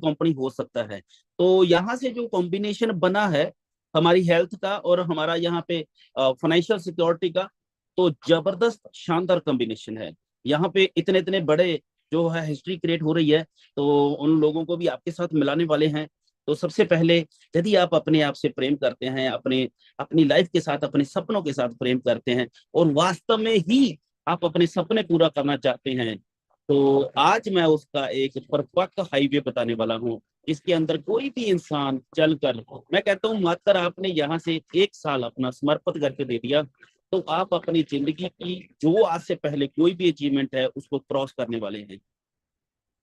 Company हो सकता है। तो यहाँ से जो कॉम्बिनेशन बना है हमारी हेल्थ का और हमारा यहाँ पे फाइनेंशियल सिक्योरिटी का, तो जबरदस्त शानदार कॉम्बिनेशन है। यहाँ पे इतने इतने बड़े जो है हिस्ट्री क्रिएट हो रही है, तो उन लोगों को भी आपके साथ मिलाने वाले हैं। तो सबसे पहले, यदि आप अपने आप से प्रेम करते हैं, अपने अपनी लाइफ के साथ, अपने सपनों के साथ प्रेम करते हैं और वास्तव में ही आप अपने सपने पूरा करना चाहते हैं, तो आज मैं उसका एक परफेक्ट हाईवे बताने वाला हूँ, इसके अंदर कोई भी इंसान चलकर, मैं कहता हूँ मात्र आपने यहाँ से 1 साल अपना समर्पित करके दे दिया, तो आप अपनी जिंदगी की जो आज से पहले कोई भी अचीवमेंट है उसको क्रॉस करने वाले हैं।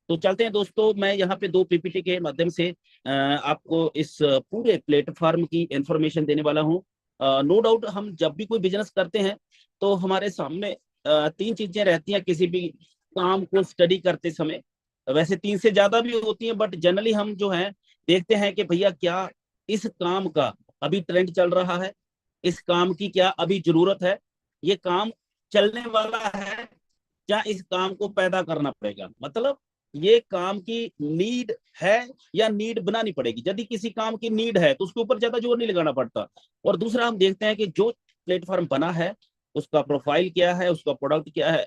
तो चलते हैं दोस्तों, मैं यहाँ पे 2 पीपीटी के माध्यम से आपको इस पूरे प्लेटफॉर्म की इंफॉर्मेशन देने वाला हूँ। नो डाउट, हम जब भी कोई बिजनेस करते हैं तो हमारे सामने 3 चीजें रहती हैं किसी भी काम को स्टडी करते समय। वैसे 3 से ज्यादा भी होती हैं, बट जनरली हम जो है देखते हैं कि भैया क्या इस काम का अभी ट्रेंड चल रहा है, इस काम की क्या अभी जरूरत है, ये काम चलने वाला है, क्या इस काम को पैदा करना पड़ेगा, मतलब ये काम की नीड है या नीड बनानी पड़ेगी। यदि किसी काम की नीड है तो उसके ऊपर ज्यादा जोर नहीं लगाना पड़ता। और दूसरा, हम देखते हैं कि जो प्लेटफॉर्म बना है उसका प्रोफाइल क्या है, उसका प्रोडक्ट क्या है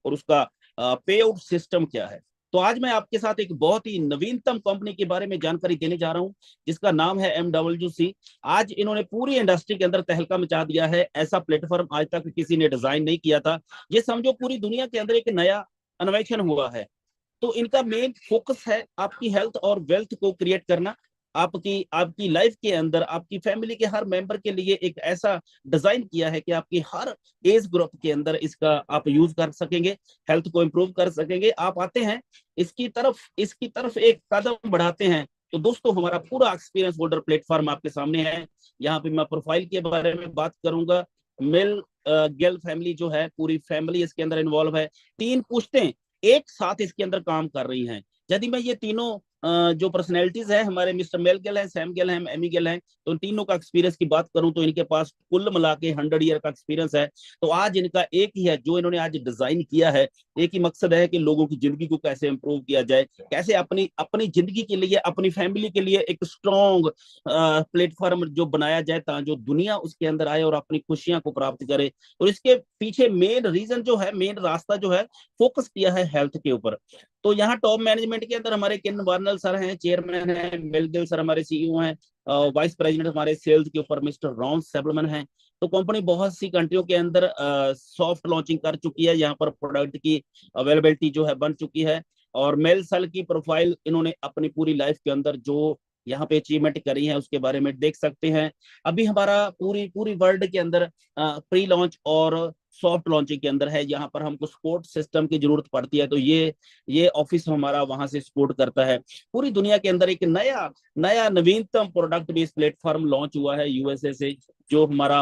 और उसका पे आउट सिस्टम क्या है। तो आज मैं आपके साथ एक बहुत ही नवीनतम कंपनी के बारे में जानकारी देने जा रहा हूं, जिसका नाम है MWC। आज इन्होंने पूरी इंडस्ट्री के अंदर तहलका मचा दिया है। ऐसा प्लेटफॉर्म आज तक किसी ने डिजाइन नहीं किया था। ये समझो पूरी दुनिया के अंदर एक नया इनोवेशन हुआ है। तो इनका मेन फोकस है आपकी हेल्थ और वेल्थ को क्रिएट करना। आपकी आपकी लाइफ के अंदर आपकी फैमिली के हर मेंबर के लिए एक ऐसा डिजाइन किया है कि आपकी हर एज ग्रुप के अंदर इसका आप यूज कर सकेंगे, हेल्थ को इंप्रूव कर सकेंगे। आप आते हैं इसकी तरफ एक कदम बढ़ाते हैं, तो दोस्तों हमारा पूरा एक्सपीरियंस होल्डर प्लेटफॉर्म आपके सामने है। यहाँ पे मैं प्रोफाइल के बारे में बात करूंगा। मेल गर्ल फैमिली जो है, पूरी फैमिली इसके अंदर इन्वॉल्व है। 3 पुश्तें एक साथ इसके अंदर काम कर रही हैं। यदि मैं ये तीनों जो पर्सनैलिटीज है, हमारे मिस्टर मेल गिल है, सैम गिल है, एमी गिल है, तो इन तीनों का एक्सपीरियंस की बात करूं तो इनके पास कुल मिला के 100 ईयर का एक्सपीरियंस है। तो आज इनका एक ही है जो इन्होंने आज डिजाइन किया है, एक ही मकसद है कि लोगों की जिंदगी को कैसे इंप्रूव किया जाए, कैसे अपनी अपनी जिंदगी के लिए, अपनी फैमिली के लिए एक स्ट्रॉन्ग प्लेटफॉर्म जो बनाया जाए, ताकि जो दुनिया उसके अंदर आए और अपनी खुशियां को प्राप्त करे। और इसके पीछे मेन रीजन जो है, मेन रास्ता जो है, फोकस किया है हेल्थ के ऊपर। तो यहाँ टॉप मैनेजमेंट के अंदर हमारे किन वार्नल सर हैं, चेयरमैन हैं, मेल गिल सर हमारे सीईओ हैं, वाइस प्रेसिडेंट हमारे सेल्स के ऊपर मिस्टर रॉन सेबलमन हैं। तो कंपनी बहुत सी कंट्रियों के अंदर सॉफ्ट लॉन्चिंग कर चुकी है, यहाँ पर प्रोडक्ट की अवेलेबिलिटी जो है बन चुकी है। और मेल सल की प्रोफाइल इन्होंने अपनी पूरी लाइफ के अंदर जो यहाँ पे अचीवमेंट करी है उसके बारे में देख सकते हैं। अभी हमारा पूरी पूरी वर्ल्ड के अंदर प्री लॉन्च और सॉफ्ट लॉन्चिंग के अंदर है। यहाँ पर हमको सपोर्ट सिस्टम की जरूरत पड़ती है, तो ये ऑफिस हमारा वहां से सपोर्ट करता है। पूरी दुनिया के अंदर एक नया नया नवीनतम प्रोडक्ट बेस्ड प्लेटफॉर्म लॉन्च हुआ है यूएसए से, जो हमारा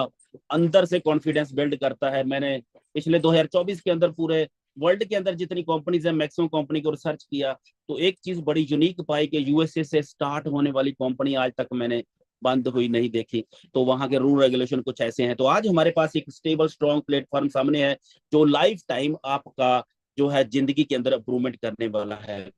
अंदर से कॉन्फिडेंस बिल्ड करता है। मैंने पिछले 2024 के अंदर पूरे वर्ल्ड के अंदर जितनी कंपनीज है, मैक्सिमम कंपनी को रिसर्च किया, तो एक चीज बड़ी यूनिक पाई कि यूएसए से स्टार्ट होने वाली कंपनी आज तक मैंने बंद हुई नहीं देखी। तो वहां के रूल रेगुलेशन कुछ ऐसे हैं। तो आज हमारे पास एक स्टेबल स्ट्रॉन्ग प्लेटफॉर्म सामने है, जो लाइफ टाइम आपका जो है जिंदगी के अंदर अप्रूवमेंट करने वाला है।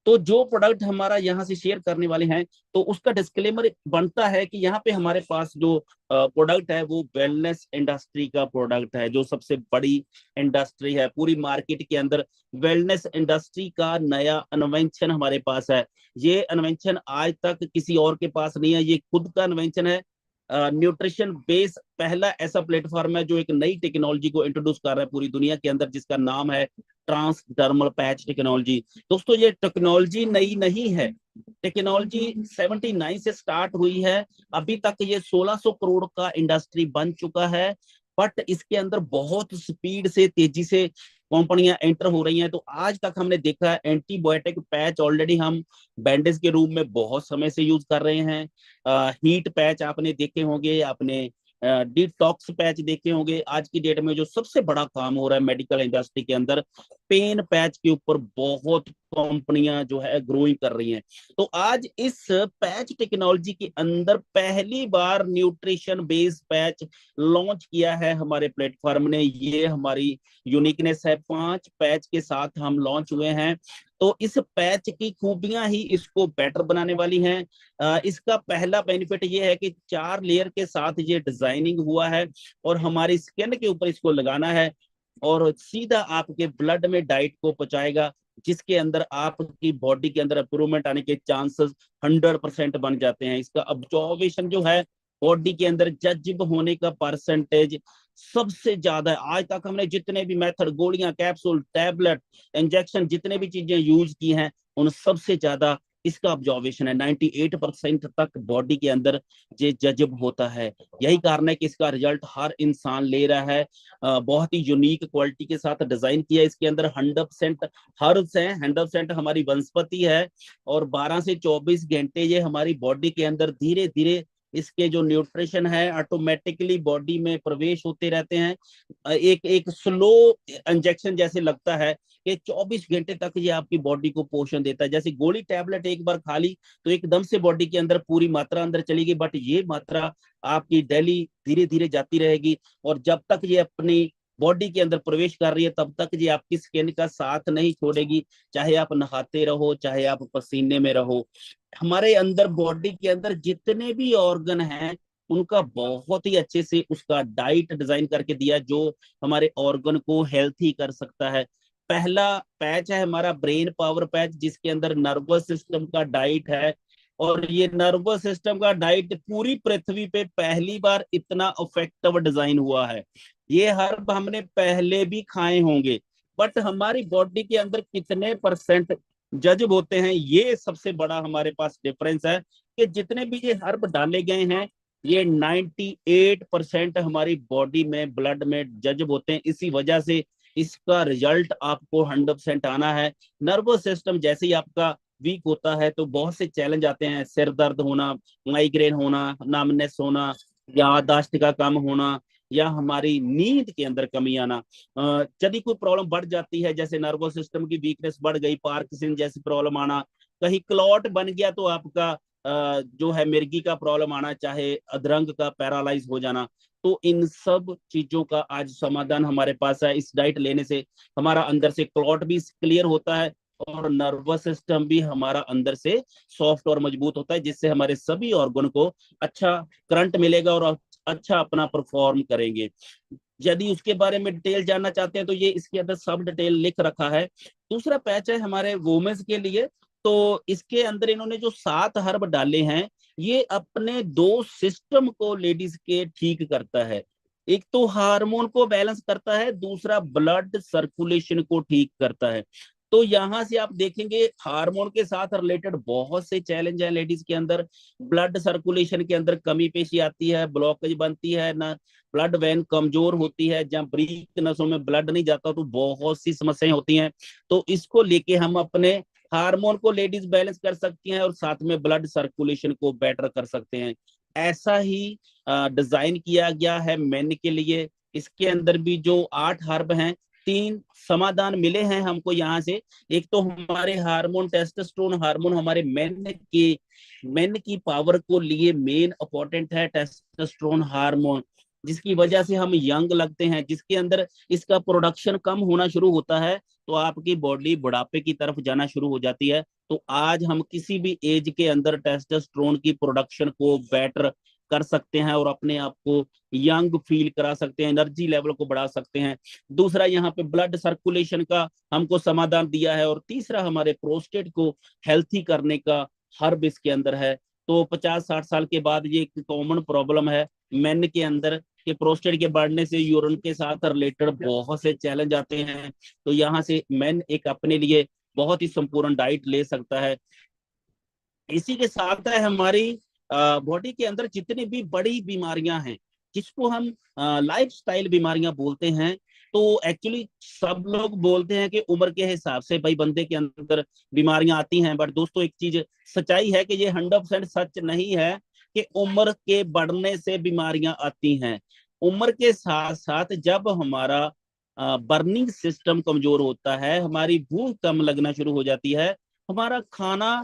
तो जो प्रोडक्ट हमारा यहाँ से शेयर करने वाले हैं, तो उसका डिस्क्लेमर बनता है कि यहाँ पे हमारे पास जो प्रोडक्ट है वो वेलनेस इंडस्ट्री का प्रोडक्ट है, जो सबसे बड़ी इंडस्ट्री है पूरी मार्केट के अंदर। वेलनेस इंडस्ट्री का नया इन्वेंशन हमारे पास है। ये इन्वेंशन आज तक किसी और के पास नहीं है, ये खुद का इन्वेंशन है। न्यूट्रिशन बेस पहला ऐसा प्लेटफॉर्म है जो एक नई टेक्नोलॉजी को इंट्रोड्यूस कर रहा है पूरी दुनिया के अंदर, जिसका नाम है ट्रांसडर्मल पैच टेक्नोलॉजी। दोस्तों ये टेक्नोलॉजी नई नहीं है, टेक्नोलॉजी 79 से स्टार्ट हुई है। अभी तक ये 1600 करोड़ का इंडस्ट्री बन चुका है, बट इसके अंदर बहुत स्पीड से, तेजी से कंपनियां एंटर हो रही हैं। तो आज तक हमने देखा है एंटीबायोटिक पैच ऑलरेडी हम बैंडेज के रूप में बहुत समय से यूज कर रहे हैं। हीट पैच आपने देखे होंगे, आपने डिटॉक्स पैच देखे होंगे। आज की डेट में जो सबसे बड़ा काम हो रहा है मेडिकल इंडस्ट्री के अंदर, पेन पैच के ऊपर बहुत कंपनियां जो है ग्रोइंग कर रही हैं। तो आज इस पैच टेक्नोलॉजी के अंदर पहली बार न्यूट्रिशन बेस्ड पैच लॉन्च किया है हमारे प्लेटफॉर्म ने। ये हमारी यूनिकनेस है, 5 पैच के साथ हम लॉन्च हुए हैं। तो इस पैच की खूबियां ही इसको बेटर बनाने वाली हैं। इसका पहला बेनिफिट ये है कि 4 लेयर के साथ ये डिजाइनिंग हुआ है और हमारी स्किन के ऊपर इसको लगाना है और सीधा आपके ब्लड में डाइट को पहुंचाएगा, जिसके अंदर आपकी बॉडी के अंदर इंप्रूवमेंट आने के चांसेस 100% बन जाते हैं। इसका अब्जॉर्वेशन जो है बॉडी के अंदर जज्ब होने का परसेंटेज सबसे ज्यादा है। आज तक हमने जितने भी मेथड, गोलियां, कैप्सूल, टैबलेट, इंजेक्शन, जितने भी चीजें यूज की हैं, उन सबसे ज्यादा इसका ऑब्जर्वेशन है। 98% तक बॉडी के अंदर ये जज्ब होता है। यही कारण है कि इसका रिजल्ट हर इंसान ले रहा है। बहुत ही यूनिक क्वालिटी के साथ डिजाइन किया। इसके अंदर 100% हर्ब्स हैं, 100% हमारी वनस्पति है और 12 से 24 घंटे ये हमारी बॉडी के अंदर धीरे धीरे इसके जो न्यूट्रिशन है ऑटोमेटिकली बॉडी में प्रवेश होते रहते हैं। एक एक स्लो इंजेक्शन जैसे लगता है कि 24 घंटे तक ये आपकी बॉडी को पोषण देता है। जैसे गोली टैबलेट एक बार खा ली तो एकदम से बॉडी के अंदर पूरी मात्रा अंदर चली गई, बट ये मात्रा आपकी डेली धीरे धीरे जाती रहेगी और जब तक ये अपनी बॉडी के अंदर प्रवेश कर रही है तब तक ये आपकी स्किन का साथ नहीं छोड़ेगी, चाहे आप नहाते रहो, चाहे आप पसीने में रहो। हमारे अंदर बॉडी के अंदर जितने भी ऑर्गन हैं उनका बहुत ही अच्छे से उसका डाइट डिजाइन करके दिया जो हमारे ऑर्गन को हेल्थी कर सकता है। पहला पैच है हमारा ब्रेन पावर पैच, जिसके अंदर नर्वस सिस्टम का डाइट है और ये नर्वस सिस्टम का डाइट पूरी पृथ्वी पे पहली बार इतना इफेक्टिव डिजाइन हुआ है। ये हर्ब हमने पहले भी खाए होंगे, बट हमारी बॉडी के अंदर कितने परसेंट जज्ब होते हैं, ये सबसे बड़ा हमारे पास डिफरेंस है कि जितने भी ये हर्ब डाले गए हैं ये 98% हमारी बॉडी में ब्लड में जज्ब होते हैं। इसी वजह से इसका रिजल्ट आपको 100% आना है। नर्वस सिस्टम जैसे ही आपका वीक होता है तो बहुत से चैलेंज आते हैं, सिर दर्द होना, माइग्रेन होना, नामनेस होना, याददाश्त का कम होना या हमारी नींद के अंदर कमी आना। यदि कोई प्रॉब्लम बढ़ जाती है जैसे नर्वस सिस्टम की वीकनेस बढ़ गई, पार्किंसन जैसी प्रॉब्लम आना, कहीं क्लॉट बन गया तो आपका जो है मिर्गी का प्रॉब्लम आना, चाहे अधरंग का पैरालाइज हो जाना, तो इन सब चीजों का आज समाधान हमारे पास है। इस डाइट लेने से हमारा अंदर से क्लॉट भी क्लियर होता है और नर्वस सिस्टम भी हमारा अंदर से सॉफ्ट और मजबूत होता है, जिससे हमारे सभी ऑर्गन को अच्छा करंट मिलेगा और अच्छा अपना परफॉर्म करेंगे। यदि उसके बारे में डिटेल जानना चाहते हैं तो ये इसके अंदर सब डिटेल लिख रखा है। दूसरा पैच है हमारे वुमेन्स के लिए। तो इसके अंदर इन्होंने जो 7 हर्ब डाले हैं ये अपने 2 सिस्टम को लेडीज के ठीक करता है। एक तो हार्मोन को बैलेंस करता है, दूसरा ब्लड सर्कुलेशन को ठीक करता है। तो यहां से आप देखेंगे हार्मोन के साथ रिलेटेड बहुत से चैलेंज हैं लेडीज के अंदर। ब्लड सर्कुलेशन के अंदर कमी पेशी आती है, ब्लॉकेज बनती है ना, ब्लड वैन कमजोर होती है, जहाँ ब्रीक नसों में ब्लड नहीं जाता तो बहुत सी समस्याएं होती हैं। तो इसको लेके हम अपने हार्मोन को लेडीज बैलेंस कर सकती हैं और साथ में ब्लड सर्कुलेशन को बेटर कर सकते हैं। ऐसा ही डिजाइन किया गया है मेन के लिए। इसके अंदर भी जो 8 हर्ब हैं, 3 समाधान मिले हैं हमको यहाँ से। एक तो हमारे हार्मोन टेस्टोस्टेरोन हार्मोन हमारे मेन की पावर को लिए मेन इंपॉर्टेंट है टेस्टोस्टेरोन हार्मोन, जिसकी वजह से हम यंग लगते हैं। जिसके अंदर इसका प्रोडक्शन कम होना शुरू होता है तो आपकी बॉडी बुढ़ापे की तरफ जाना शुरू हो जाती है। तो आज हम किसी भी एज के अंदर टेस्टोस्टेरोन की प्रोडक्शन को बेटर कर सकते हैं और अपने आप को यंग फील करा सकते हैं, एनर्जी लेवल को बढ़ा सकते हैं। दूसरा यहाँ पे ब्लड सर्कुलेशन का हमको समाधान दिया है और तीसरा हमारे प्रोस्टेट को हेल्थी करने का हर्ब इसके अंदर है। तो 50-60 साल के बाद ये एक कॉमन प्रॉब्लम है मेन के अंदर कि प्रोस्टेट के बढ़ने से यूरिन के साथ रिलेटेड बहुत से चैलेंज आते हैं। तो यहाँ से मेन एक अपने लिए बहुत ही संपूर्ण डाइट ले सकता है। इसी के साथ है हमारी बॉडी के अंदर जितनी भी बड़ी बीमारियां हैं जिसको हम लाइफस्टाइल बीमारियां बोलते हैं, तो एक्चुअली सब लोग बोलते हैं कि उम्र के हिसाब से भाई बंदे के अंदर बीमारियां आती हैं, बट दोस्तों एक चीज सच्चाई है कि ये 100% सच नहीं है कि उम्र के बढ़ने से बीमारियां आती हैं। उम्र के साथ साथ जब हमारा बर्निंग सिस्टम कमजोर होता है, हमारी भूख कम लगना शुरू हो जाती है, हमारा खाना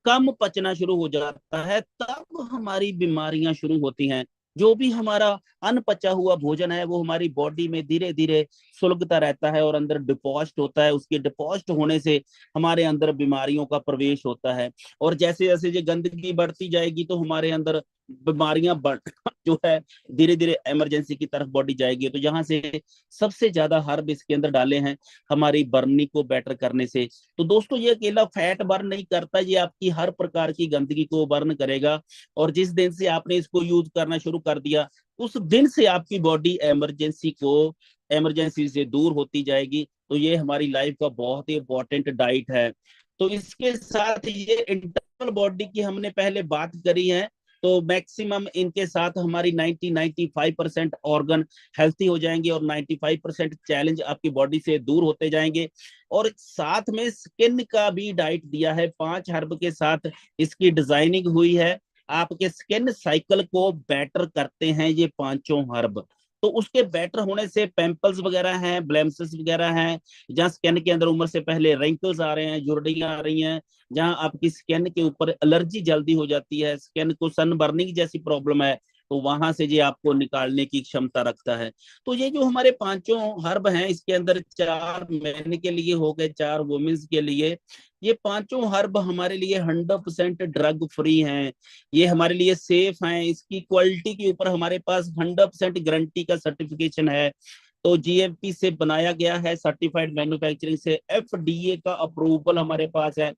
कम पचना शुरू हो जाता है, तब हमारी बीमारियां शुरू होती हैं। जो भी हमारा अनपचा हुआ भोजन है वो हमारी बॉडी में धीरे धीरे सुलगता रहता है और अंदर डिपॉजिट होता है। उसके डिपॉजिट होने से हमारे अंदर बीमारियों का प्रवेश होता है। और जैसे जैसे ये गंदगी बढ़ती जाएगी तो हमारे अंदर बीमारियां बढ़ जो है धीरे धीरे इमरजेंसी की तरफ बॉडी जाएगी। तो यहाँ से सबसे ज्यादा हर्ब इसके अंदर डाले हैं हमारी बर्नी को बेटर करने से। तो दोस्तों ये अकेला फैट बर्न नहीं करता, ये आपकी हर प्रकार की गंदगी को बर्न करेगा। और जिस दिन से आपने इसको यूज करना शुरू कर दिया उस दिन से आपकी बॉडी इमरजेंसी से दूर होती जाएगी। तो ये हमारी लाइफ का बहुत ही इंपॉर्टेंट डाइट है। तो इसके साथ ये इंटरनल बॉडी की हमने पहले बात करी है। तो मैक्सिमम इनके साथ हमारी 90-95% ऑर्गन हेल्थी हो जाएंगे और 95% चैलेंज आपकी बॉडी से दूर होते जाएंगे। और साथ में स्किन का भी डाइट दिया है, 5 हर्ब के साथ इसकी डिजाइनिंग हुई है। आपके स्किन साइकिल को बेटर करते हैं ये पांचों हर्ब। तो उसके बेटर होने से पिंपल्स वगैरह हैं, ब्लेमिशेस वगैरह हैं, जहाँ स्किन के अंदर उम्र से पहले रिंकल्स आ रहे हैं, झुर्रियां आ रही हैं, जहाँ आपकी स्किन के ऊपर एलर्जी जल्दी हो जाती है, स्किन को सन बर्निंग जैसी प्रॉब्लम है, तो वहां से ये आपको निकालने की क्षमता रखता है। तो ये जो हमारे पांचों हर्ब हैं इसके अंदर 4 मेन के लिए हो गए, 4 वुमेन्स के लिए। ये पांचों हर्ब हमारे लिए 100% ड्रग फ्री हैं, ये हमारे लिए सेफ हैं, इसकी क्वालिटी के ऊपर हमारे पास 100% गारंटी का सर्टिफिकेशन है। तो जीएमपी से बनाया गया है, सर्टिफाइड मैन्युफैक्चरिंग से, एफडीए का अप्रूवल हमारे पास है,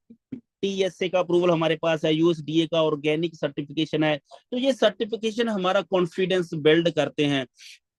टीएसए का अप्रूवल हमारे पास है, यूएसडीए का ऑर्गेनिक सर्टिफिकेशन है। तो ये सर्टिफिकेशन हमारा कॉन्फिडेंस बिल्ड करते हैं।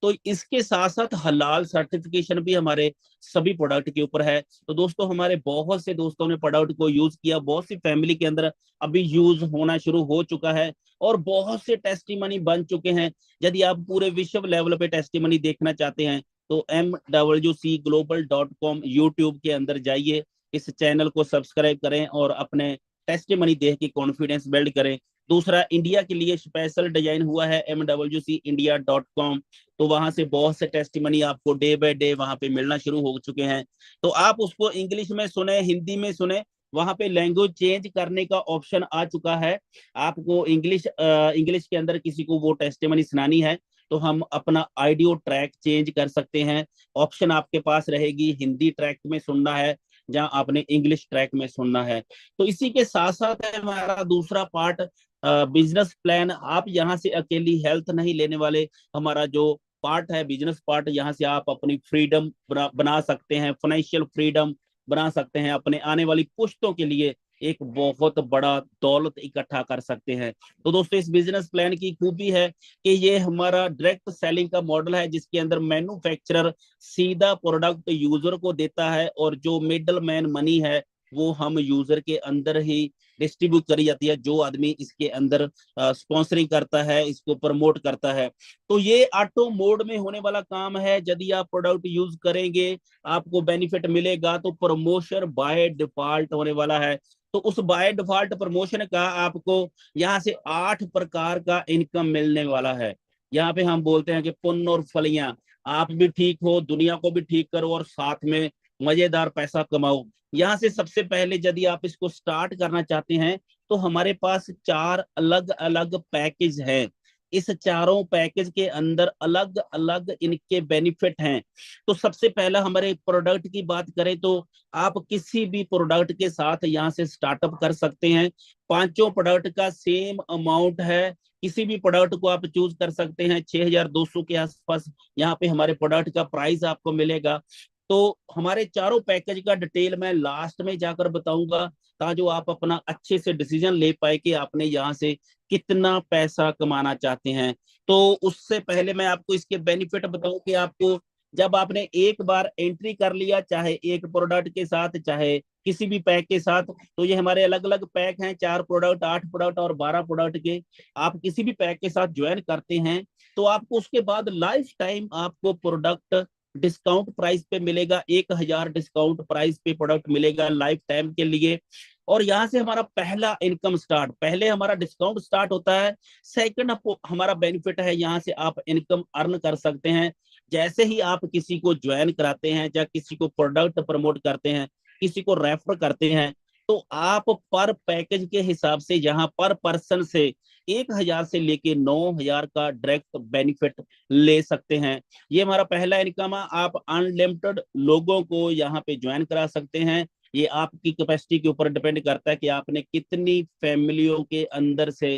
तो इसके साथ साथ हलाल सर्टिफिकेशन भी हमारे सभी प्रोडक्ट के ऊपर है। तो दोस्तों हमारे बहुत से दोस्तों ने प्रोडक्ट को यूज किया, बहुत सी फैमिली के अंदर अभी यूज होना शुरू हो चुका है और बहुत से टेस्टिमनी बन चुके हैं। यदि आप पूरे विश्व लेवल पे टेस्टिमनी देखना चाहते हैं तो MWCglobal.com यूट्यूब के अंदर जाइए, इस चैनल को सब्सक्राइब करें और अपने टेस्टिमनी देख के कॉन्फिडेंस बिल्ड करें। दूसरा, इंडिया के लिए स्पेशल डिजाइन हुआ है MWCindia.com, तो वहां से बहुत से टेस्टिमनी आपको डे बाय डे वहां पे मिलना शुरू हो चुके हैं। तो आप उसको इंग्लिश में सुने, हिंदी में सुने, वहां पे लैंग्वेज चेंज करने का ऑप्शन आ चुका है। आपको इंग्लिश के अंदर किसी को वो टेस्टिमनी सुनानी है तो हम अपना ऑडियो ट्रैक चेंज कर सकते हैं, ऑप्शन आपके पास रहेगी। हिंदी ट्रैक में सुनना है जहां आपने इंग्लिश ट्रैक में सुनना है। तो इसी के साथ साथ है हमारा दूसरा पार्ट, बिजनेस प्लान। आप यहाँ से अकेली हेल्थ नहीं लेने वाले, हमारा जो पार्ट है बिजनेस पार्ट, यहाँ से आप अपनी फ्रीडम बना सकते हैं, फाइनेंशियल फ्रीडम बना सकते हैं, अपने आने वाली पुश्तों के लिए एक बहुत बड़ा दौलत इकट्ठा कर सकते हैं। तो दोस्तों इस बिजनेस प्लान की खूबी है कि ये हमारा डायरेक्ट सेलिंग का मॉडल है, जिसके अंदर मैन्युफैक्चरर सीधा प्रोडक्ट यूजर को देता है और जो मिडल मैन मनी है वो हम यूजर के अंदर ही डिस्ट्रीब्यूट करी जाती है, जो आदमी इसके अंदर स्पॉन्सरिंग करता है, इसको प्रमोट करता है। तो ये ऑटो मोड में होने वाला काम है। यदि आप प्रोडक्ट यूज करेंगे आपको बेनिफिट मिलेगा, तो प्रमोशन बाय डिफॉल्ट होने वाला है। तो उस बाय डिफॉल्ट प्रमोशन का आपको यहाँ से 8 प्रकार का इनकम मिलने वाला है। यहाँ पे हम बोलते हैं कि पुण्य और फलियां, आप भी ठीक हो, दुनिया को भी ठीक करो और साथ में मजेदार पैसा कमाओ। यहाँ से सबसे पहले यदि आप इसको स्टार्ट करना चाहते हैं तो हमारे पास 4 अलग अलग पैकेज हैं। इस चारों पैकेज के अंदर अलग अलग इनके बेनिफिट हैं। तो सबसे पहला हमारे प्रोडक्ट की बात करें तो आप किसी भी प्रोडक्ट के साथ यहाँ से स्टार्टअप कर सकते हैं। पांचों प्रोडक्ट का सेम अमाउंट है, किसी भी प्रोडक्ट को आप चूज कर सकते हैं। 6200 के आसपास यहाँ पे हमारे प्रोडक्ट का प्राइस आपको मिलेगा। तो हमारे चारों पैकेज का डिटेल मैं लास्ट में जाकर बताऊंगा, ताकि आप अपना अच्छे से डिसीजन ले पाए कि आपने यहाँ से कितना पैसा कमाना चाहते हैं। तो उससे पहले मैं आपको इसके बेनिफिट बताऊं कि आपको जब आपने एक बार एंट्री कर लिया, चाहे एक प्रोडक्ट के साथ चाहे किसी भी पैक के साथ, तो ये हमारे अलग अलग पैक हैं, 4 प्रोडक्ट, 8 प्रोडक्ट और 12 प्रोडक्ट के। आप किसी भी पैक के साथ ज्वाइन करते हैं तो आपको उसके बाद लाइफ टाइम आपको प्रोडक्ट डिस्काउंट प्राइस पे मिलेगा। 1000 डिस्काउंट प्राइस पे प्रोडक्ट मिलेगा लाइफ टाइम के लिए। और यहाँ से हमारा पहला इनकम स्टार्ट, पहले हमारा डिस्काउंट स्टार्ट होता है, सेकंड हमारा बेनिफिट है, यहाँ से आप इनकम अर्न कर सकते हैं। जैसे ही आप किसी को ज्वाइन कराते हैं या किसी को प्रोडक्ट प्रमोट करते हैं, किसी को रेफर करते हैं, तो आप पर पैकेज के हिसाब से यहाँ पर पर्सन से 1,000 से लेके 9,000 का डायरेक्ट बेनिफिट ले सकते हैं। ये हमारा पहला इनकम है। आप अनलिमिटेड लोगों को यहाँ पे ज्वाइन करा सकते हैं। ये आपकी कैपेसिटी के ऊपर डिपेंड करता है कि आपने कितनी फैमिलियों के अंदर से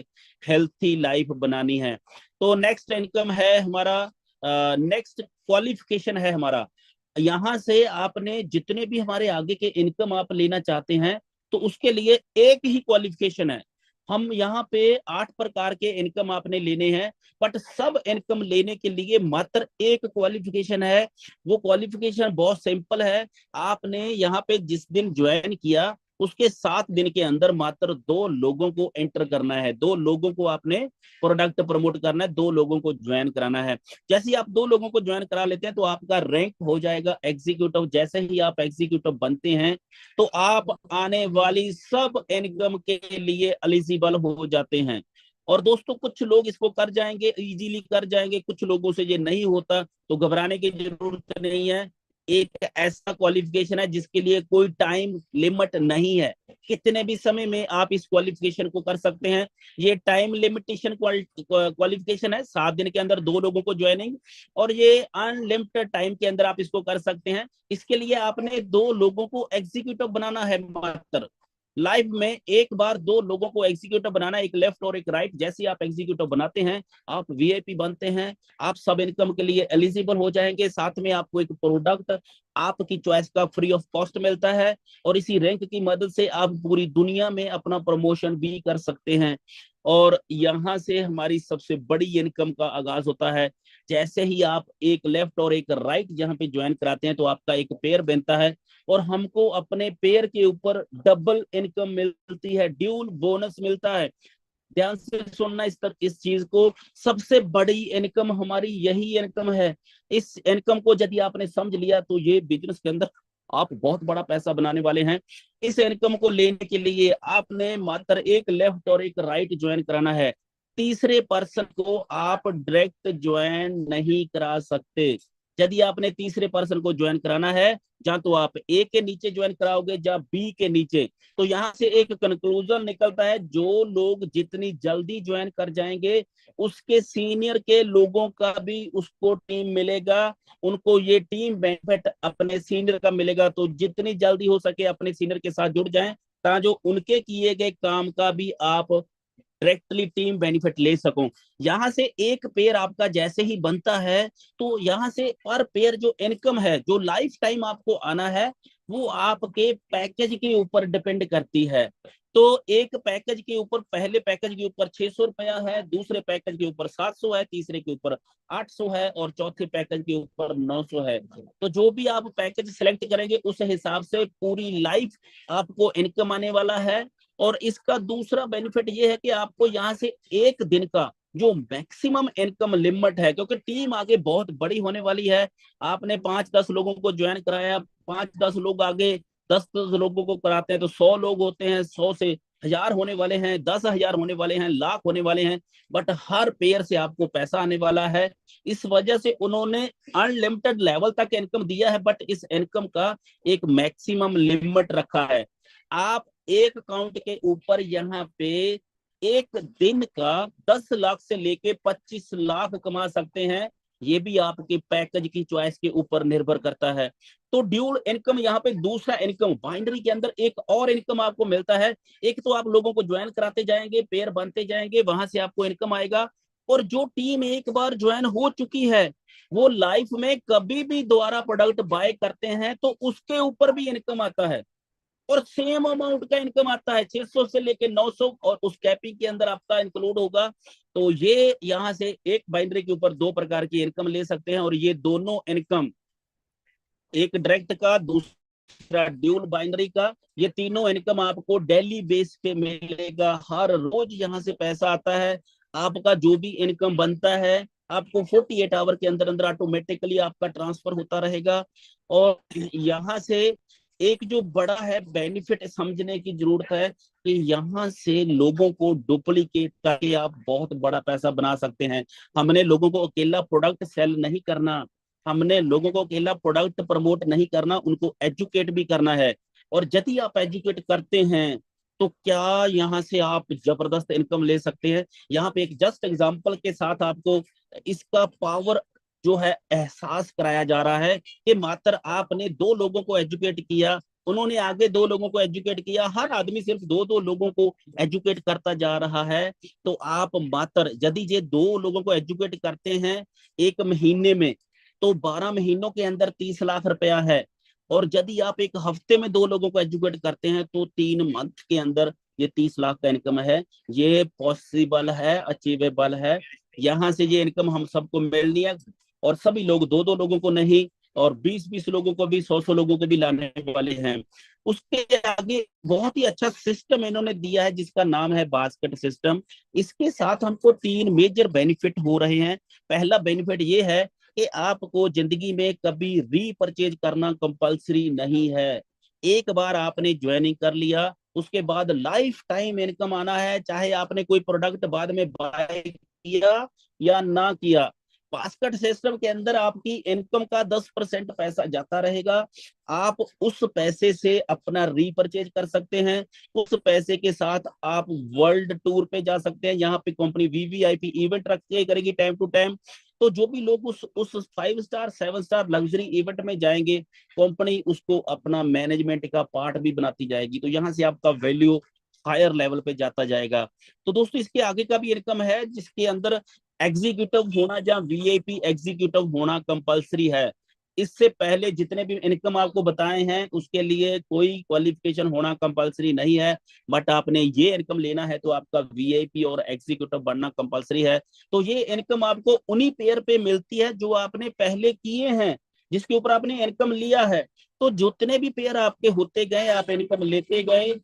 हेल्थी लाइफ बनानी है। तो नेक्स्ट इनकम है हमारा, नेक्स्ट क्वालिफिकेशन है हमारा। यहाँ से आपने जितने भी हमारे आगे के इनकम आप लेना चाहते हैं, तो उसके लिए एक ही क्वालिफिकेशन है। हम यहाँ पे 8 प्रकार के इनकम आपने लेने हैं, बट सब इनकम लेने के लिए मात्र एक क्वालिफिकेशन है। वो क्वालिफिकेशन बहुत सिंपल है। आपने यहाँ पे जिस दिन ज्वाइन किया उसके 7 दिन के अंदर मात्र 2 लोगों को एंटर करना है, 2 लोगों को आपने प्रोडक्ट प्रमोट करना है, 2 लोगों को ज्वाइन कराना है। जैसे ही आप 2 लोगों को ज्वाइन करा लेते हैं तो आपका रैंक हो जाएगा एग्जीक्यूटिव। जैसे ही आप एग्जीक्यूटिव बनते हैं तो आप आने वाली सब इनकम के लिए एलिजिबल हो जाते हैं। और दोस्तों, कुछ लोग इसको कर जाएंगे, इजीली कर जाएंगे, कुछ लोगों से ये नहीं होता, तो घबराने की जरूरत नहीं है। एक ऐसा क्वालिफिकेशन है जिसके लिए कोई टाइम लिमिट नहीं है, कितने भी समय में आप इस क्वालिफिकेशन को कर सकते हैं। ये टाइम लिमिटेशन क्वालिफिकेशन है, 7 दिन के अंदर 2 लोगों को ज्वाइनिंग, और ये अनलिमिटेड टाइम के अंदर आप इसको कर सकते हैं। इसके लिए आपने 2 लोगों को एग्जीक्यूटिव बनाना है मात्र। लाइफ में एक बार 2 लोगों को एग्जीक्यूटिव बनाना है, एक लेफ्ट और एक राइट। जैसे ही आप एग्जीक्यूटिव बनाते हैं, आप वीआईपी बनते हैं, आप सब इनकम के लिए एलिजिबल हो जाएंगे। साथ में आपको एक प्रोडक्ट आपकी चॉइस का फ्री ऑफ कॉस्ट मिलता है, और इसी रैंक की मदद से आप पूरी दुनिया में अपना प्रमोशन भी कर सकते हैं। और यहाँ से हमारी सबसे बड़ी इनकम का आगाज होता है। जैसे ही आप एक लेफ्ट और एक राइट यहाँ पे ज्वाइन कराते हैं, तो आपका एक पेयर बनता है, और हमको अपने पेयर के ऊपर डबल इनकम मिलती है, ड्यूल बोनस मिलता है। ध्यान से सुनना इस चीज को, सबसे बड़ी इनकम हमारी यही इनकम है। इस इनकम को यदि आपने समझ लिया तो ये बिजनेस के अंदर आप बहुत बड़ा पैसा बनाने वाले हैं। इस इनकम को लेने के लिए आपने मात्र एक लेफ्ट और एक राइट ज्वाइन कराना है। तीसरे पर्सन को आप डायरेक्ट ज्वाइन नहीं करा सकते। यदि आपने तीसरे पर्सन को ज्वाइन कराना है, जहां तो आप ए के नीचे ज्वाइन कराओगे या बी के नीचे, तो यहाँ से एक कंक्लूजन निकलता है, जो लोग जितनी जल्दी ज्वाइन कर जाएंगे उसके सीनियर के लोगों का भी उसको टीम मिलेगा, उनको ये टीम बेनिफिट अपने सीनियर का मिलेगा। तो जितनी जल्दी हो सके अपने सीनियर के साथ जुड़ जाएं, ताकि जो उनके किए गए काम का भी आप डायरेक्टली टीम बेनिफिट ले सको। यहां से एक पेयर आपका जैसे ही बनता है, तो यहां से पर पेयर जो इनकम है, जो लाइफ टाइम आपको आना है, वो आपके पैकेज के ऊपर डिपेंड करती है। तो एक पैकेज के ऊपर, पहले पैकेज के ऊपर 600 रुपया है, दूसरे पैकेज के ऊपर 700 है, तीसरे के ऊपर 800 है, और चौथे पैकेज के ऊपर 900 है। तो जो भी आप पैकेज सिलेक्ट करेंगे उस हिसाब से पूरी लाइफ आपको इनकम आने वाला है। और इसका दूसरा बेनिफिट ये है कि आपको यहाँ से एक दिन का जो मैक्सिमम इनकम लिमिट है, क्योंकि टीम आगे बहुत बड़ी होने वाली है। आपने 5-10 लोगों को ज्वाइन कराया, 5-10 लोग आगे 10-10 लोगों को कराते हैं तो 100 लोग होते हैं, 100 से 1,000 होने वाले हैं, 10,000 होने वाले हैं, लाख होने वाले हैं। बट हर पेयर से आपको पैसा आने वाला है। इस वजह से उन्होंने अनलिमिटेड लेवल तक इनकम दिया है, बट इस इनकम का एक मैक्सिमम लिमिट रखा है। आप एक अकाउंट के ऊपर यहाँ पे एक दिन का 10 लाख से लेके 25 लाख कमा सकते हैं। ये भी आपके पैकेज की चॉइस के ऊपर निर्भर करता है। तो ड्यूल इनकम यहाँ पे दूसरा इनकम, बाइनरी के अंदर एक और इनकम आपको मिलता है। एक तो आप लोगों को ज्वाइन कराते जाएंगे, पेयर बनते जाएंगे, वहां से आपको इनकम आएगा। और जो टीम एक बार ज्वाइन हो चुकी है, वो लाइफ में कभी भी दोबारा प्रोडक्ट बाय करते हैं तो उसके ऊपर भी इनकम आता है, और सेम अमाउंट का इनकम आता है, 600 से लेके 900, और उस कैपी के अंदर आपका इंक्लूड होगा। तो ये यहाँ से एक बाइनरी के ऊपर 2 प्रकार की इनकम ले सकते हैं, और ये दोनों इनकम, एक डायरेक्ट का, दूसरा ड्यूल बाइनरी का, ये तीनों इनकम आपको डेली बेस पे मिलेगा। हर रोज यहाँ से पैसा आता है। आपका जो भी इनकम बनता है, आपको 48 आवर के अंदर अंदर ऑटोमेटिकली आपका ट्रांसफर होता रहेगा। और यहाँ से एक जो बड़ा है बेनिफिट समझने की जरूरत है कि यहाँ से लोगों को डुप्लीकेट करके आप बहुत बड़ा पैसा बना सकते हैं। हमने लोगों को अकेला प्रोडक्ट सेल नहीं करना, हमने लोगों को अकेला प्रोडक्ट प्रमोट नहीं करना, उनको एजुकेट भी करना है। और यदि आप एजुकेट करते हैं तो क्या यहाँ से आप जबरदस्त इनकम ले सकते हैं। यहाँ पे एक जस्ट एग्जांपल के साथ आपको इसका पावर जो है एहसास कराया जा रहा है कि मात्र आपने दो लोगों को एजुकेट किया, उन्होंने आगे दो लोगों को एजुकेट किया, हर आदमी सिर्फ दो दो लोगों को एजुकेट करता जा रहा है। तो आप मात्र यदि ये दो लोगों को एजुकेट करते हैं एक महीने में, तो 12 महीनों के अंदर 30 लाख रुपया है। और यदि आप एक हफ्ते में दो लोगों को एजुकेट करते हैं तो 3 मंथ के अंदर ये 30 लाख का इनकम है। ये पॉसिबल है, अचीवेबल है। यहाँ से ये इनकम हम सबको मिलनी है, और सभी लोग दो दो लोगों को नहीं, और 20-20 लोगों को भी, 100-100 लोगों को भी लाने वाले हैं। उसके आगे बहुत ही अच्छा सिस्टम इन्होंने दिया है जिसका नाम है बास्केट सिस्टम। इसके साथ हमको 3 मेजर बेनिफिट हो रहे हैं। पहला बेनिफिट ये है कि आपको जिंदगी में कभी रीपरचेज करना कंपलसरी नहीं है। एक बार आपने ज्वाइनिंग कर लिया, उसके बाद लाइफ टाइम इनकम आना है, चाहे आपने कोई प्रोडक्ट बाद में बाय किया या ना किया। बास्केट सिस्टम के अंदर आपकी इनकम का 10% पैसा जाता रहेगा। आप उस पैसे से अपना रीपरचेज कर सकते हैं। उस पैसे के साथ आप वर्ल्ड टूर पे जा सकते हैं। यहाँ पे कंपनी वीवीआईपी इवेंट रखे करेगी टाइम टू टाइम। तो जो भी लोग उस 5 स्टार 7 स्टार लग्जरी इवेंट में जाएंगे, कंपनी उसको अपना मैनेजमेंट का पार्ट भी बनाती जाएगी। तो यहाँ से आपका वैल्यू हायर लेवल पे जाता जाएगा। तो दोस्तों इसके आगे का भी इनकम है जिसके अंदर एग्जीक्यूटिव होना या वीआईपी एग्जीक्यूटिव होना कंपलसरी है। इससे पहले जितने भी इनकम आपको बताए हैं उसके लिए कोई क्वालिफिकेशन होना कंपलसरी नहीं है। बट आपने ये इनकम लेना है तो आपका वीआईपी और एग्जीक्यूटिव बनना कंपलसरी है। तो ये इनकम आपको उन्हीं पेयर पे मिलती है जो आपने पहले किए हैं, जिसके ऊपर आपने इनकम लिया है। तो जितने भी पेयर आपके होते गए, आप इनकम लेते गए,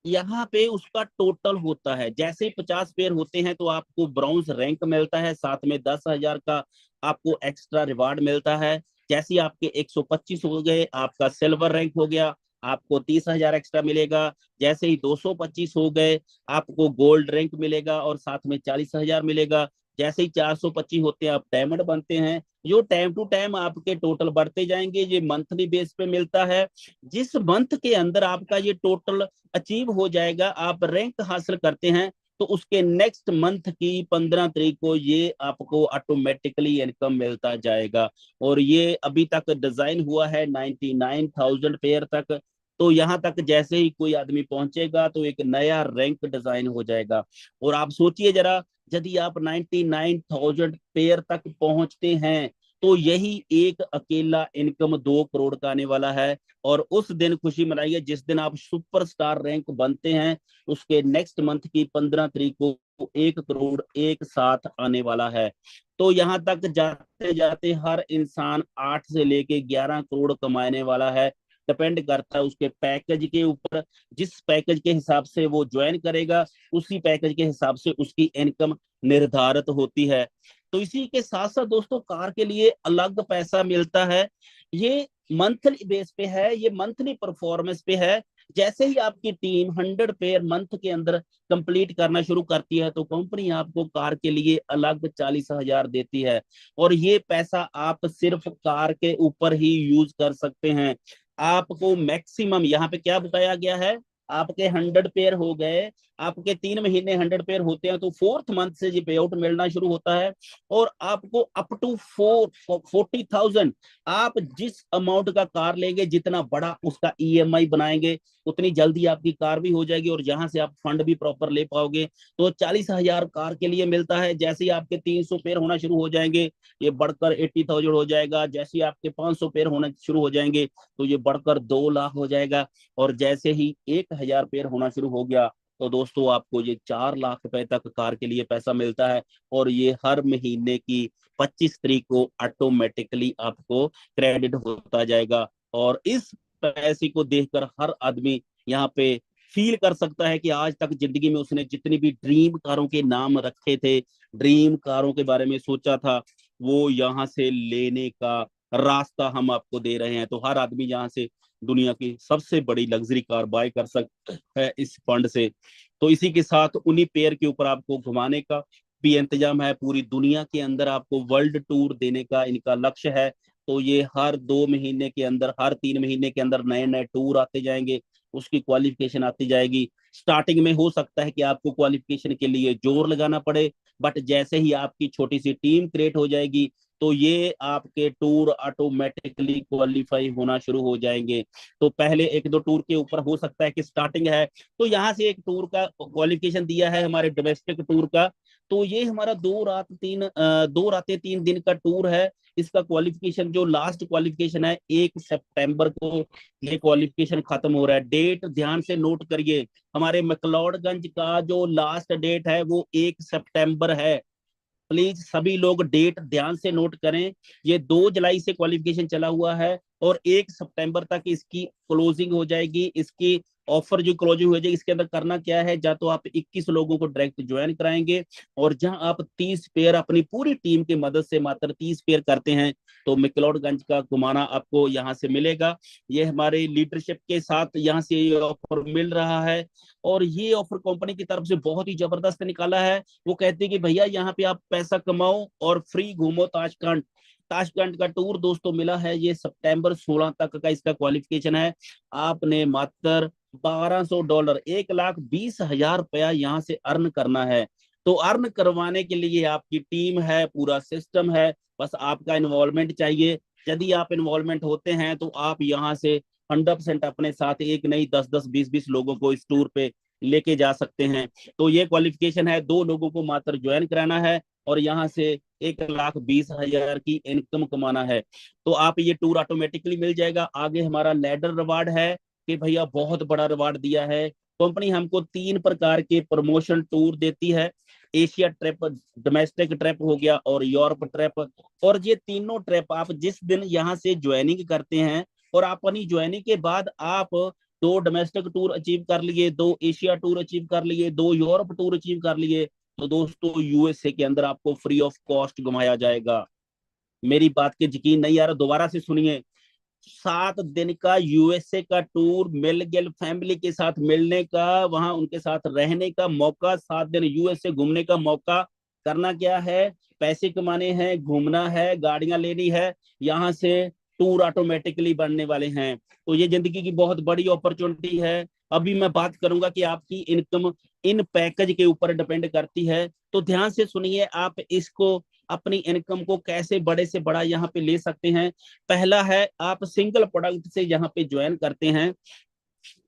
यहाँ पे उसका टोटल होता है। जैसे ही 50 पेयर होते हैं तो आपको ब्रॉन्ज रैंक मिलता है, साथ में 10,000 का आपको एक्स्ट्रा रिवार्ड मिलता है। जैसे ही आपके 125 हो गए, आपका सिल्वर रैंक हो गया, आपको 30,000 एक्स्ट्रा मिलेगा। जैसे ही 225 हो गए, आपको गोल्ड रैंक मिलेगा और साथ में 40,000 मिलेगा। जैसे ही 425 होते हैं आप डायमंड बनते हैं। जो टाइम टू टाइम आपके टोटल बढ़ते जाएंगे। ये मंथली बेस पे मिलता है। जिस मंथ के अंदर आपका ये टोटल अचीव हो जाएगा, आप रैंक हासिल करते हैं, तो उसके नेक्स्ट मंथ की 15 तारीख को ये आपको ऑटोमेटिकली इनकम मिलता जाएगा। और ये अभी तक डिजाइन हुआ है 99,000 पेयर तक। तो यहाँ तक जैसे ही कोई आदमी पहुंचेगा तो एक नया रैंक डिजाइन हो जाएगा। और आप सोचिए जरा, यदि आप 99,000 पेयर तक पहुंचते हैं तो यही एक अकेला इनकम 2 करोड़ का आने वाला है। और उस दिन खुशी मनाइए जिस दिन आप सुपरस्टार रैंक बनते हैं। उसके नेक्स्ट मंथ की 15 तारीख को 1 करोड़ एक साथ आने वाला है। तो यहाँ तक जाते जाते हर इंसान 8 से लेके 11 करोड़ कमाने वाला है। डिपेंड करता है उसके पैकेज के ऊपर। जिस पैकेज के हिसाब से वो ज्वाइन करेगा, उसी पैकेज के हिसाब से उसकी इनकम निर्धारित होती है। तो इसी के साथ साथ दोस्तों कार के लिए अलग पैसा मिलता है। ये मंथली बेस पे है, ये मंथली परफॉर्मेंस पे है। जैसे ही आपकी टीम 100 पेयर मंथ के अंदर कंप्लीट करना शुरू करती है तो कंपनी आपको कार के लिए अलग 40,000 देती है। और ये पैसा आप सिर्फ कार के ऊपर ही यूज कर सकते हैं। आपको मैक्सिमम यहाँ पे क्या बताया गया है, आपके 100 पेयर हो गए, आपके 3 महीने 100 पेयर होते हैं तो 4th मंथ से ये पे आउट मिलना शुरू होता है। और आपको अप टू 40,000, आप जिस अमाउंट का कार लेंगे, जितना बड़ा उसका ईएमआई बनाएंगे, उतनी जल्दी आपकी कार भी हो जाएगी और जहां से आप फंड भी प्रॉपर ले पाओगे। तो 40,000 कार के लिए मिलता है। जैसे ही आपके 300 पेयर होना शुरू हो जाएंगे, ये बढ़कर 80,000 हो जाएगा। जैसे ही आपके 500 पेयर होना शुरू हो जाएंगे तो ये बढ़कर 2 लाख हो जाएगा। और जैसे ही 1,000 पेयर होना शुरू हो गया तो दोस्तों आपको ये 4 लाख रुपए तक कार के लिए पैसा मिलता है। और ये हर महीने की 25 तारीख को ऑटोमेटिकली आपको क्रेडिट होता जाएगा। और इस पैसे को देखकर हर आदमी यहाँ पे फील कर सकता है कि आज तक जिंदगी में उसने जितनी भी ड्रीम कारों के नाम रखे थे, ड्रीम कारों के बारे में सोचा था, वो यहाँ से लेने का रास्ता हम आपको दे रहे हैं। तो हर आदमी यहाँ से दुनिया की सबसे बड़ी लग्जरी कार बाय कर सकता है इस फंड से। तो इसी के साथ उन्हीं पेयर के ऊपर आपको घुमाने का भी इंतजाम है, पूरी दुनिया के अंदर आपको वर्ल्ड टूर देने का इनका लक्ष्य है। तो ये हर 2 महीने के अंदर, हर 3 महीने के अंदर नए नए टूर आते जाएंगे, उसकी क्वालिफिकेशन आती जाएगी। स्टार्टिंग में हो सकता है कि आपको क्वालिफिकेशन के लिए जोर लगाना पड़े, बट जैसे ही आपकी छोटी सी टीम क्रिएट हो जाएगी तो ये आपके टूर ऑटोमेटिकली क्वालिफाई होना शुरू हो जाएंगे। तो पहले 1-2 टूर के ऊपर हो सकता है कि स्टार्टिंग है, तो यहाँ से एक टूर का क्वालिफिकेशन दिया है हमारे डोमेस्टिक टूर का। तो ये हमारा 2 रातें 3 दिन का टूर है। इसका क्वालिफिकेशन, जो लास्ट क्वालिफिकेशन है, 1 सितंबर को ये क्वालिफिकेशन खत्म हो रहा है। डेट ध्यान से नोट करिए, हमारे मैक्लोडगंज का जो लास्ट डेट है वो 1 सितंबर है। प्लीज सभी लोग डेट ध्यान से नोट करें। ये 2 जुलाई से क्वालिफिकेशन चला हुआ है और 1 सितंबर तक इसकी क्लोजिंग हो जाएगी। इसकी ऑफर जो क्लोजिंग हो जाएगी, इसके अंदर करना क्या है, या तो आप 21 लोगों को डायरेक्ट ज्वाइन कराएंगे, और जहां आप 30 पेयर अपनी पूरी टीम की मदद से मात्र 30 पेयर करते हैं, तो मैक्लोडगंज का घुमाना आपको यहाँ से मिलेगा। ये हमारे लीडरशिप के साथ यहाँ से ये ऑफर मिल रहा है, और ये ऑफर कंपनी की तरफ से बहुत ही जबरदस्त निकाला है। वो कहते हैं कि भैया यहाँ पे आप पैसा कमाओ और फ्री घूमो ताशकंद। ताशकंद का टूर दोस्तों मिला है, ये सितंबर 16 तक का इसका क्वालिफिकेशन है। आपने मात्र $1200, 1,20,000 यहाँ से अर्न करना है। तो अर्न करवाने के लिए आपकी टीम है, पूरा सिस्टम है, बस आपका इन्वॉल्वमेंट चाहिए। यदि आप इन्वॉल्वमेंट होते हैं तो आप यहाँ से 100% अपने साथ एक नहीं 10-10 20-20 लोगों को इस टूर पे लेके जा सकते हैं। तो ये क्वालिफिकेशन है, 2 लोगों को मात्र ज्वाइन कराना है और यहाँ से 1,20,000 की इनकम कमाना है, तो आप ये टूर ऑटोमेटिकली मिल जाएगा। आगे हमारा लैडर रिवार्ड है कि भैया बहुत बड़ा रिवार्ड दिया है कंपनी हमको। 3 प्रकार के प्रमोशन टूर देती है, एशिया ट्रिप, डोमेस्टिक ट्रिप हो गया और यूरोप ट्रिप। और ये तीनों ट्रिप आप जिस दिन यहाँ से ज्वाइनिंग करते हैं और अपनी ज्वाइनिंग के बाद आप 2 डोमेस्टिक टूर अचीव कर लिए, 2 एशिया टूर अचीव कर लिए, 2 यूरोप टूर अचीव कर लिए, तो दोस्तों यूएसए के अंदर आपको फ्री ऑफ कॉस्ट घुमाया जाएगा। मेरी बात के यकीन नहीं आ रहा, दोबारा से सुनिए। 7 दिन का यूएसए का टूर, मिल गिल फैमिली के साथ मिलने का, वहां उनके साथ रहने का मौका, 7 दिन यूएसए घूमने का मौका। करना क्या है, पैसे कमाने हैं, घूमना है, गाड़ियां लेनी है, यहाँ से टूर ऑटोमेटिकली बनने वाले हैं। तो ये जिंदगी की बहुत बड़ी अपॉर्चुनिटी है। अभी मैं बात करूंगा कि आपकी इनकम इन पैकेज के ऊपर डिपेंड करती है, तो ध्यान से सुनिए। आप इसको, अपनी इनकम को कैसे बड़े से बड़ा यहाँ पे ले सकते हैं। पहला है, आप सिंगल प्रोडक्ट से यहाँ पे ज्वाइन करते हैं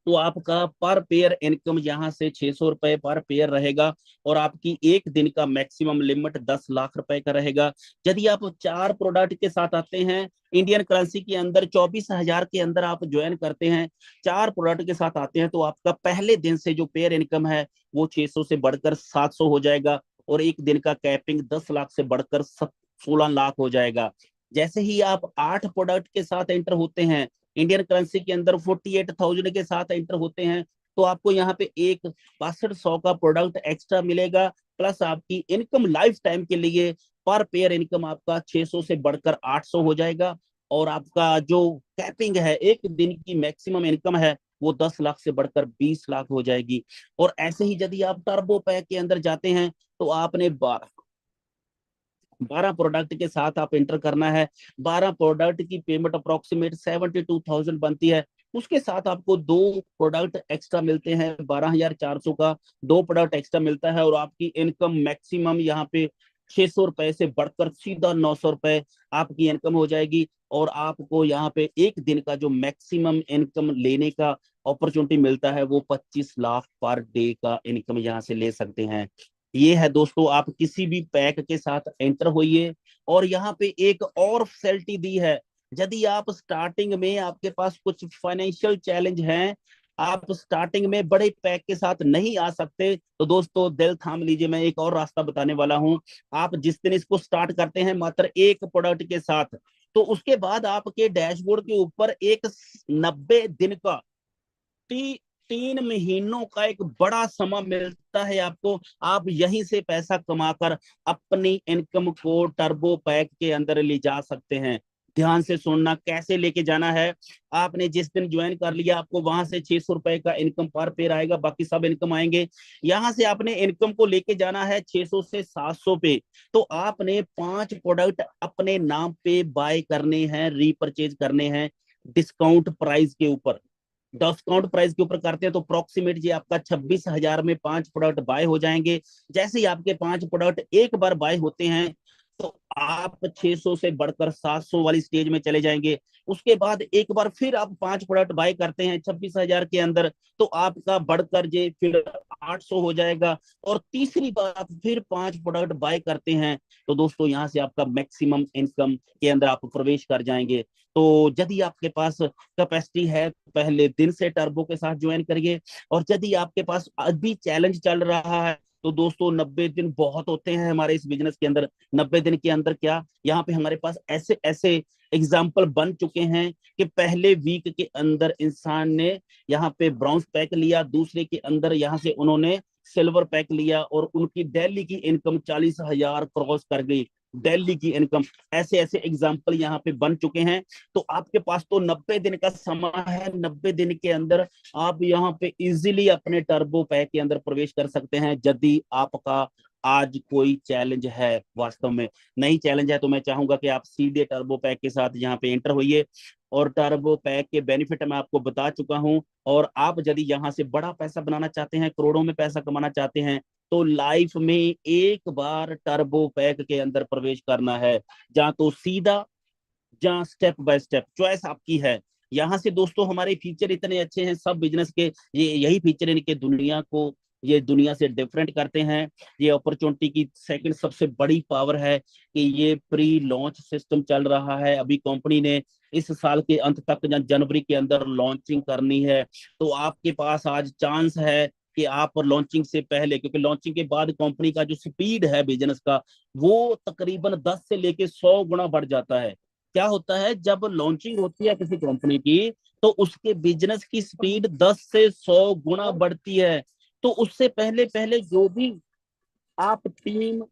तो आपका पर पेयर इनकम यहाँ से 600 रुपए पर पेयर रहेगा, और आपकी एक दिन का मैक्सिमम लिमिट 10 लाख रुपए का रहेगा। यदि आप 4 प्रोडक्ट के साथ आते हैं, इंडियन करेंसी के अंदर 24,000 के अंदर आप ज्वाइन करते हैं, 4 प्रोडक्ट के साथ आते हैं, तो आपका पहले दिन से जो पेयर इनकम है वो 600 से बढ़कर 700 हो जाएगा, और एक दिन का कैपिंग 10 लाख से बढ़कर 16 लाख हो जाएगा। जैसे ही आप 8 प्रोडक्ट के साथ एंटर होते हैं, इंडियन करेंसी के अंदर 48,000 के साथ एंटर होते हैं, तो आपको यहाँ पे एक 6200 का प्रोडक्ट एक्स्ट्रा मिलेगा, प्लस आपकी इनकम लाइफ टाइम के लिए पर पेयर इनकम आपका 600 से बढ़कर 800 हो जाएगा, और आपका जो कैपिंग है, एक दिन की मैक्सिमम इनकम है, वो 10 लाख से बढ़कर 20 लाख हो जाएगी। और ऐसे ही यदि आप टर्बो पैक के अंदर जाते हैं तो आपने 12 प्रोडक्ट के साथ आप एंटर करना है। 12 प्रोडक्ट की पेमेंट अप्रोक्सीमेट 72,000 बनती है। उसके साथ आपको 2 प्रोडक्ट एक्स्ट्रा मिलते हैं, 12,400 का 2 प्रोडक्ट एक्स्ट्रा मिलता है, और आपकी इनकम मैक्सिमम यहाँ पे 600 रुपए से बढ़कर सीधा 900 रुपए आपकी इनकम हो जाएगी। और आपको यहाँ पे एक दिन का जो मैक्सिमम इनकम लेने का अपॉर्चुनिटी मिलता है वो 25 लाख पर डे का इनकम यहाँ से ले सकते हैं। ये है दोस्तों, आप किसी भी पैक के साथ एंटर होइए। और यहाँ पे एक और फैसिलिटी दी है, यदि आप स्टार्टिंग में, आपके पास कुछ फाइनेंशियल चैलेंज हैं, आप स्टार्टिंग में बड़े पैक के साथ नहीं आ सकते, तो दोस्तों दिल थाम लीजिए, मैं एक और रास्ता बताने वाला हूं। आप जिस दिन इसको स्टार्ट करते हैं मात्र एक प्रोडक्ट के साथ, तो उसके बाद आपके डैशबोर्ड के ऊपर एक 90 दिन का, 3 महीनों का एक बड़ा समय मिलता है आपको। आप यहीं से पैसा कमाकर अपनी इनकम को टर्बो पैक के अंदर ले जा सकते हैं। ध्यान से सुनना, कैसे लेके जाना है। आपने जिस दिन ज्वाइन कर लिया, आपको वहां से 600 रुपए का इनकम पर पेयर आएगा, बाकी सब इनकम आएंगे। यहाँ से आपने इनकम को लेके जाना है 600 से 700 पे। तो आपने 5 प्रोडक्ट अपने नाम पे बाय करने हैं, रीपरचेज करने हैं डिस्काउंट प्राइस के ऊपर। डिस्काउंट प्राइस के ऊपर करते हैं तो अप्रोक्सीमेट जी आपका 26,000 में 5 प्रोडक्ट बाय हो जाएंगे। जैसे ही आपके 5 प्रोडक्ट एक बार बाय होते हैं तो आप 600 से बढ़कर 700 वाली स्टेज में चले जाएंगे। उसके बाद एक बार फिर आप 5 प्रोडक्ट बाय करते हैं 26,000 के अंदर, तो आपका बढ़कर जे फिर 800 हो जाएगा। और तीसरी बार आप फिर 5 प्रोडक्ट बाय करते हैं तो दोस्तों यहाँ से आपका मैक्सिमम इनकम के अंदर आप प्रवेश कर जाएंगे। तो यदि आपके पास कैपेसिटी है, पहले दिन से टर्बो के साथ ज्वाइन करिए। और यदि आपके पास अभी चैलेंज चल रहा है तो दोस्तों 90 दिन बहुत होते हैं हमारे इस बिजनेस के अंदर। 90 दिन के अंदर क्या, यहाँ पे हमारे पास ऐसे ऐसे एग्जाम्पल बन चुके हैं कि पहले वीक के अंदर इंसान ने यहाँ पे ब्रॉन्ज पैक लिया, दूसरे के अंदर यहाँ से उन्होंने सिल्वर पैक लिया और उनकी दिल्ली की इनकम 40,000 क्रॉस कर गई। दिल्ली की इनकम, ऐसे ऐसे एग्जाम्पल यहाँ पे बन चुके हैं। तो आपके पास तो 90 दिन का समय है, 90 दिन के अंदर आप यहाँ पे इजीली अपने टर्बो पैक के अंदर प्रवेश कर सकते हैं। यदि आपका आज कोई चैलेंज है, वास्तव में नहीं चैलेंज है, तो मैं चाहूंगा कि आप सीधे टर्बो पैक के साथ यहाँ पे एंटर होइए। और टर्बो पैक के बेनिफिट मैं आपको बता चुका हूं। और आप यदि यहाँ से बड़ा पैसा बनाना चाहते हैं, करोड़ों में पैसा कमाना चाहते हैं, तो लाइफ में एक बार टर्बो पैक के अंदर प्रवेश करना है। जहाँ तो सीधा, जहाँ स्टेप बाय स्टेप, चॉइस आपकी है। यहाँ से दोस्तों हमारे फीचर इतने अच्छे हैं सब बिजनेस के, ये यही फीचर इनके दुनिया को, ये दुनिया से डिफरेंट करते हैं। ये अपॉर्चुनिटी की सेकंड सबसे बड़ी पावर है कि ये प्री लॉन्च सिस्टम चल रहा है। अभी कंपनी ने इस साल के अंत तक या जनवरी के अंदर लॉन्चिंग करनी है। तो आपके पास आज चांस है कि आप लॉन्चिंग से पहले, क्योंकि लॉन्चिंग के बाद कंपनी का जो स्पीड है बिजनेस का, वो तकरीबन 10 से लेके 100 गुना बढ़ जाता है। क्या होता है जब लॉन्चिंग होती है किसी कंपनी की, तो उसके बिजनेस की स्पीड 10 से 100 गुना बढ़ती है। तो उससे पहले पहले जो भी आप टीम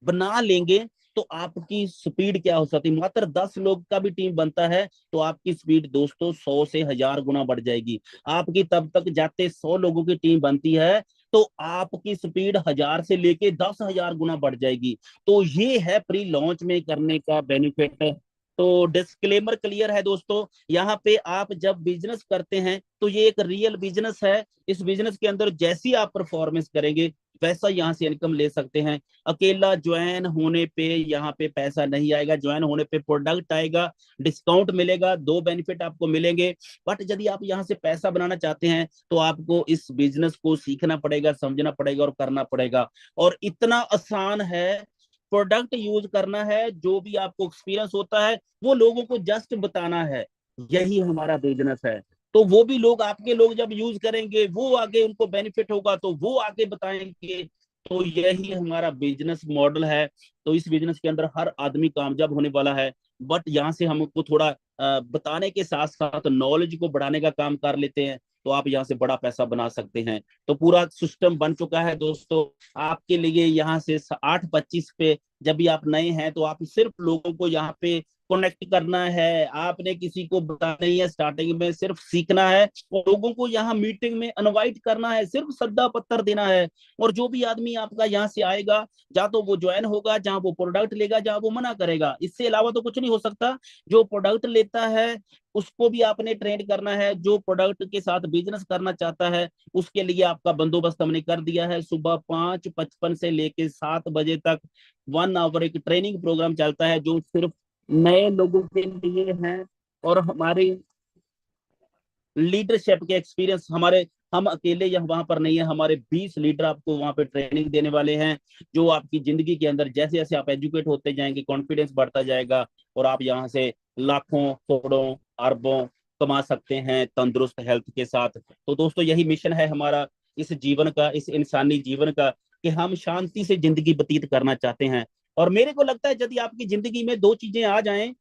बना लेंगे तो आपकी स्पीड क्या हो सकती है, मात्र 10 लोग का भी टीम बनता है तो आपकी स्पीड दोस्तों 100 से 1000 गुना बढ़ जाएगी। आपकी तब तक जाते 100 लोगों की टीम बनती है तो आपकी स्पीड 1000 से लेके 10,000 गुना बढ़ जाएगी। तो ये है प्री लॉन्च में करने का बेनिफिट। तो डिस्क्लेमर क्लियर है दोस्तों, यहाँ पे आप जब बिजनेस करते हैं तो ये एक रियल बिजनेस है। इस बिजनेस के अंदर जैसी आप परफॉर्मेंस करेंगे वैसा यहाँ से इनकम ले सकते हैं। अकेला ज्वाइन होने पे यहाँ पे पैसा नहीं आएगा, ज्वाइन होने पे प्रोडक्ट आएगा, डिस्काउंट मिलेगा, 2 बेनिफिट आपको मिलेंगे। बट यदि आप यहाँ से पैसा बनाना चाहते हैं तो आपको इस बिजनेस को सीखना पड़ेगा, समझना पड़ेगा और करना पड़ेगा। और इतना आसान है, प्रोडक्ट यूज करना है, जो भी आपको एक्सपीरियंस होता है वो लोगों को जस्ट बताना है। यही हमारा बिजनेस है। तो वो भी लोग, आपके लोग जब यूज करेंगे, वो आगे उनको बेनिफिट होगा तो वो आगे बताएंगे। तो यही हमारा बिजनेस मॉडल है। तो इस बिजनेस के अंदर हर आदमी कामयाब होने वाला है। बट यहाँ से हमको थोड़ा बताने के साथ साथ नॉलेज को बढ़ाने का काम कर लेते हैं तो आप यहाँ से बड़ा पैसा बना सकते हैं। तो पूरा सिस्टम बन चुका है दोस्तों आपके लिए। यहाँ से 8:25 पे जब भी आप नए हैं तो आप सिर्फ लोगों को यहाँ पे कनेक्ट करना है, आपने किसी को बताना नहीं है, स्टार्टिंग में सिर्फ सीखना है और लोगों को यहाँ मीटिंग में इनवाइट करना है, सिर्फ सद्दा पत्थर देना है। और जो भी आदमी आपका यहाँ से आएगा, जहाँ तो वो ज्वाइन होगा, जहाँ वो प्रोडक्ट लेगा, जहाँ वो मना करेगा, इससे अलावा तो कुछ नहीं हो सकता। जो प्रोडक्ट लेता है उसको भी आपने ट्रेंड करना है, जो प्रोडक्ट के साथ बिजनेस करना चाहता है उसके लिए आपका बंदोबस्त हमने कर दिया है। सुबह 5:55 से लेके 7 बजे तक 1 आवर एक ट्रेनिंग प्रोग्राम चलता है जो सिर्फ नए लोगों के लिए हैं। और हमारी लीडरशिप के एक्सपीरियंस, हमारे हम अकेले यहाँ वहां पर नहीं है, हमारे 20 लीडर आपको वहां पे ट्रेनिंग देने वाले हैं। जो आपकी जिंदगी के अंदर जैसे जैसे आप एजुकेट होते जाएंगे, कॉन्फिडेंस बढ़ता जाएगा और आप यहाँ से लाखों, करोड़ों, अरबों कमा सकते हैं तंदुरुस्त हेल्थ के साथ। तो दोस्तों यही मिशन है हमारा इस जीवन का, इस इंसानी जीवन का, कि हम शांति से जिंदगी व्यतीत करना चाहते हैं। और मेरे को लगता है यदि आपकी जिंदगी में 2 चीजें आ जाएं